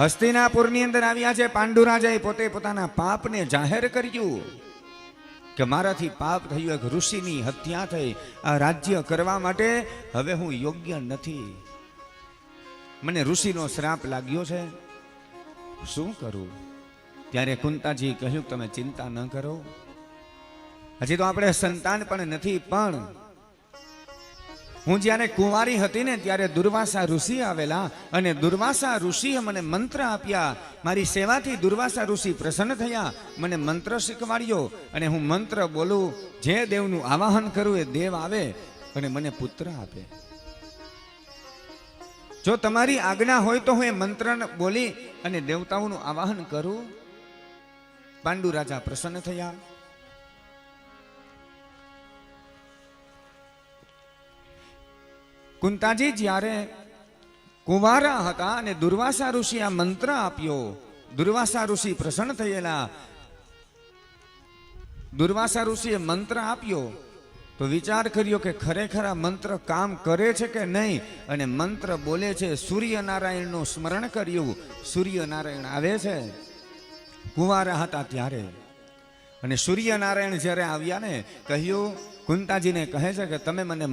હસ્તિનાપુરની અંદર આવ્યા છે. પાંડુ રાજાએ પોતે પોતાના પાપને જાહેર કર્યું કે મારાથી પાપ થયું, એક ઋષિની હત્યા થઈ, આ રાજ્ય કરવા માટે હવે હું યોગ્ય નથી, મને ઋષિનો શ્રાપ લાગ્યો છે, શું કરું? ત્યારે કુંતાજી કહ્યું તમે ચિંતા ન કરો, હજી તો આપણે સંતાન પણ નથી, પણ હું જ્યારે કુંવારી હતી ને ત્યારે દુર્વાસા ઋષિ આવેલા અને દુર્વાસા ઋષિએ મને મંત્ર આપ્યા, મારી સેવાથી દુર્વાસા ઋષિ પ્રસન્ન થયા, મને મંત્ર શીખવાડ્યો અને હું મંત્ર બોલું, જે દેવનું આવાહન કરું એ દેવ આવે અને મને પુત્ર આપે. જો તમારી આજ્ઞા હોય તો હું એ મંત્ર બોલી અને દેવતાઓનું આવાહન કરું. પાંડુ રાજા પ્રસન્ન થયા. કુંતાજી જ્યારે કુંવારા હતા અને દુર્વાસા ઋષિ આ મંત્ર આપ્યો, દુર્વાસા ઋષિ પ્રસન્ન થયેલા. દુર્વાસા ઋષિએ મંત્ર આપ્યો તો વિચાર કર્યો કે ખરેખર આ મંત્ર કામ કરે છે કે નહીં, અને મંત્ર બોલે છે. સૂર્યનારાયણનું સ્મરણ કર્યું, સૂર્યનારાયણ આવે છે. કુંવારા હતા ત્યારે, અને સૂર્યનારાયણ જ્યારે આવ્યા ને કહ્યું, કુંતાજીને કહે છે કે તમે મને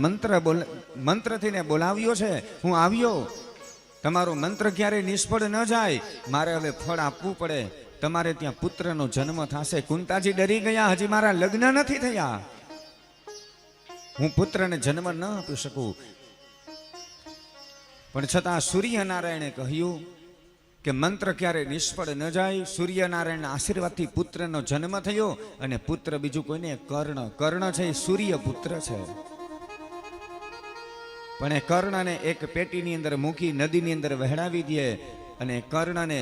મંત્રથી ને બોલાવ્યો છે, હું આવ્યો, તમારો મંત્ર ક્યારેય નિષ્ફળ ન જાય, મારે હવે ફળ આપવું પડે, તમારે ત્યાં પુત્રનો જન્મ થશે. કુંતાજી ડરી ગયા, હજી મારા લગ્ન નથી થયા, હું પુત્રને જન્મ ન આપી શકું. પણ છતાં સૂર્યનારાયણે કહ્યું કે મંત્ર ક્યારે નિષ્ફળ ન જાય. સૂર્યનારાયણના આશીર્વાદથી પુત્રનો જન્મ થયો, અને પુત્ર બીજું કોઈને કર્ણ છે, એ સૂર્ય પુત્ર છે. પણ એ કર્ણને એક પેટીની અંદર મૂકી નદીની અંદર વહેડાવી દે, અને કર્ણને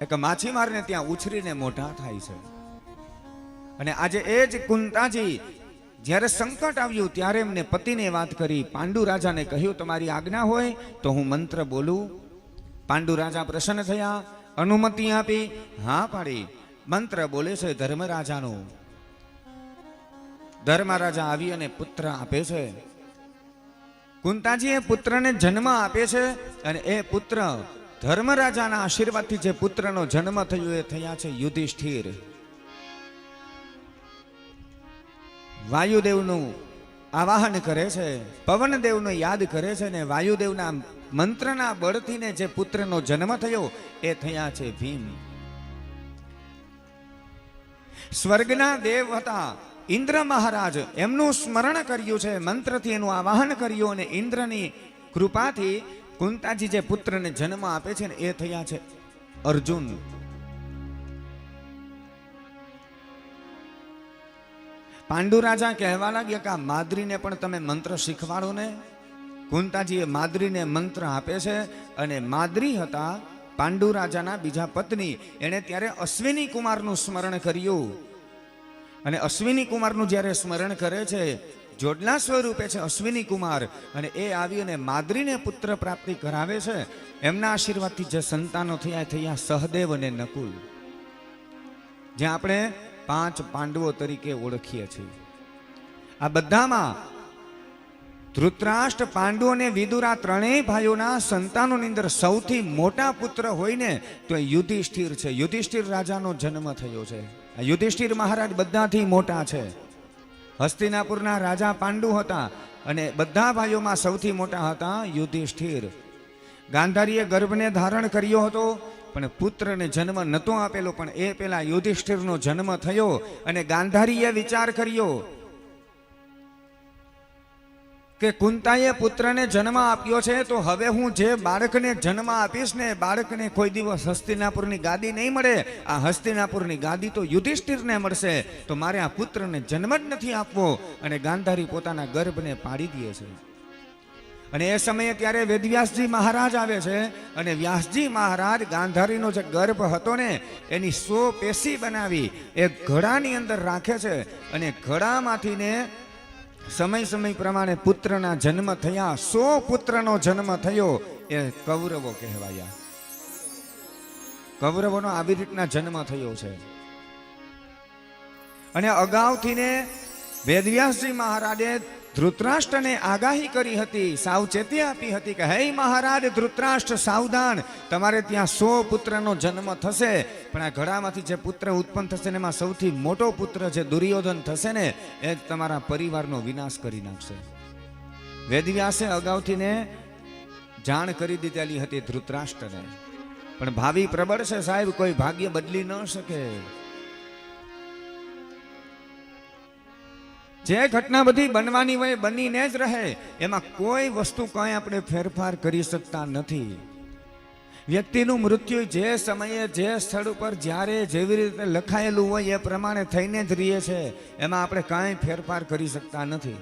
એક માછીમારને ત્યાં ઉછરીને મોટા થાય છે. અને આજે એ જ કુંતાજી જ્યારે સંકટ આવ્યું ત્યારે એમને પતિને વાત કરી, પાંડુ રાજાને કહ્યું તમારી આજ્ઞા હોય તો હું મંત્ર બોલું. પાંડુ રાજા પ્રસન્ન થયા, અનુમતિ આપી, હા પાડી. મંત્ર બોલે છે ધર્મરાજાનો. ધર્મરાજા આવી અને પુત્ર આપે છે. કુંતાજી એ પુત્રને જન્મ આપે છે, અને એ પુત્ર ધર્મરાજાના આશીર્વાદથી જે પુત્રનો જન્મ થયો એ થયા છે યુધિષ્ઠિર. વાયુદેવનું આવાહન કરે છે, પવનદેવનો યાદ કરે છે, ને વાયુદેવના મંત્રના બળથી ને જે પુત્રનો જન્મ થયો એ થયા છે ભીમ. સ્વર્ગના દેવ હતા ઇન્દ્ર મહારાજ, એમનું સ્મરણ કર્યું છે, મંત્રથી એનું આવાહન કર્યું, અને ઇન્દ્રની કૃપાથી કુંતાજી જે પુત્રને જન્મ આપે છે ને એ થયા છે અર્જુન. પાંડુ રાજા કહેવા લાગ્યા કે આ માદ્રીને પણ તમે મંત્ર શીખવાડો ને. કુંતાજી એ માદ્રીને મંત્ર આપે છે, અને માદ્રી હતા પાંડુ રાજાના બીજા પત્ની. એણે ત્યારે અશ્વિની કુમારનું સ્મરણ કર્યું, અને અશ્વિની કુમારનું જ્યારે સ્મરણ કરે છે, જોડલા સ્વરૂપે છે અશ્વિની કુમાર, અને એ આવી અને માદ્રીને પુત્ર પ્રાપ્તિ કરાવે છે. એમના આશીર્વાદથી જે સંતાનો થયા સહદેવ અને નકુલ, જે આપણે 5 પાંડવો તરીકે ઓળખીએ છીએ. આ બધામાં ધૃતરાષ્ટ્ર, પાંડુ અને વિદુરા ત્રણેય ભાઈઓના સંતાનોની અંદર સૌથી મોટા પુત્ર હોય ને તો એ યુધિષ્ઠિર છે. યુધિષ્ઠિર રાજાનો જન્મ થયો છે. આ યુધિષ્ઠિર મહારાજ બધાથી મોટા છે. હસ્તિનાપુરના રાજા પાંડુ હતા, અને બધા ભાઈઓમાં સૌથી મોટા હતા યુધિષ્ઠિર. ગાંધારીએ ગર્ભને ધારણ કર્યો હતો, પણ પુત્રને જન્મ નતો આપેલો, પણ એ પેલા યુધિષ્ઠિરનો જન્મ થયો, અને ગાંધારીએ વિચાર કર્યો કે કુંતાએ પુત્રને જન્મ આપ્યો છે, તો હવે હું જે બાળકને જન્મ આપીશ ને બાળકને કોઈ દિવસ હસ્તિનાપુરની ગાદી નહીં મળે, આ હસ્તિનાપુરની ગાદી તો યુધિષ્ઠિરને મળશે, તો મારે આ પુત્રને જન્મ જ નથી આપવો. અને ગાંધારી પોતાના ગર્ભને પાડી દે છે. અને એ સમયે ત્યારે વેદવ્યાસજી મહારાજ આવે છે, અને વ્યાસજી મહારાજ ગાંધારીનો જે ગર્ભ હતો ને એની 100 પેશી બનાવી એક ઘડાની અંદર રાખે છે, અને ઘડામાંથી ને સમય પ્રમાણે પુત્રના જન્મ થયા. 100 પુત્રનો જન્મ થયો એ કૌરવો કહેવાયા. કૌરવોનો આવી રીતના જન્મ થયો છે. અને અગાઉથી ને વેદવ્યાસજી મહારાજે ધૃતરાષ્ટ્રને આગાહી કરી હતી, સાવચેતી આપી હતી કે હે મહારાજ ધૃતરાષ્ટ્ર સાવધાન, તમારે ત્યાં 100 પુત્રનો જન્મ થશે, પણ આ ઘડામાંથી જે પુત્ર ઉત્પન્ન થશે ને એમાં સૌથી મોટો પુત્ર જે દુર્યોધન થશે ને એ જ તમારા પરિવારનો વિનાશ કરી નાખશે. વેદવ્યાસે અગાઉથી ને જાણ કરી દીધેલી હતી ધૃતરાષ્ટ્રને, પણ ભાવિ પ્રબળ છે સાહેબ, કોઈ ભાગ્ય બદલી ન શકે. જે ઘટના બધી બનવાની હોય બનીને જ રહે, એમાં કોઈ વસ્તુ કંઈ આપણે ફેરફાર કરી શકતા નથી. વ્યક્તિનું મૃત્યુ જે સમયે જે સ્થળ ઉપર જ્યારે જેવી રીતે લખાયેલું હોય એ પ્રમાણે થઈને જ રહીએ છે, એમાં આપણે કાંઈ ફેરફાર કરી શકતા નથી.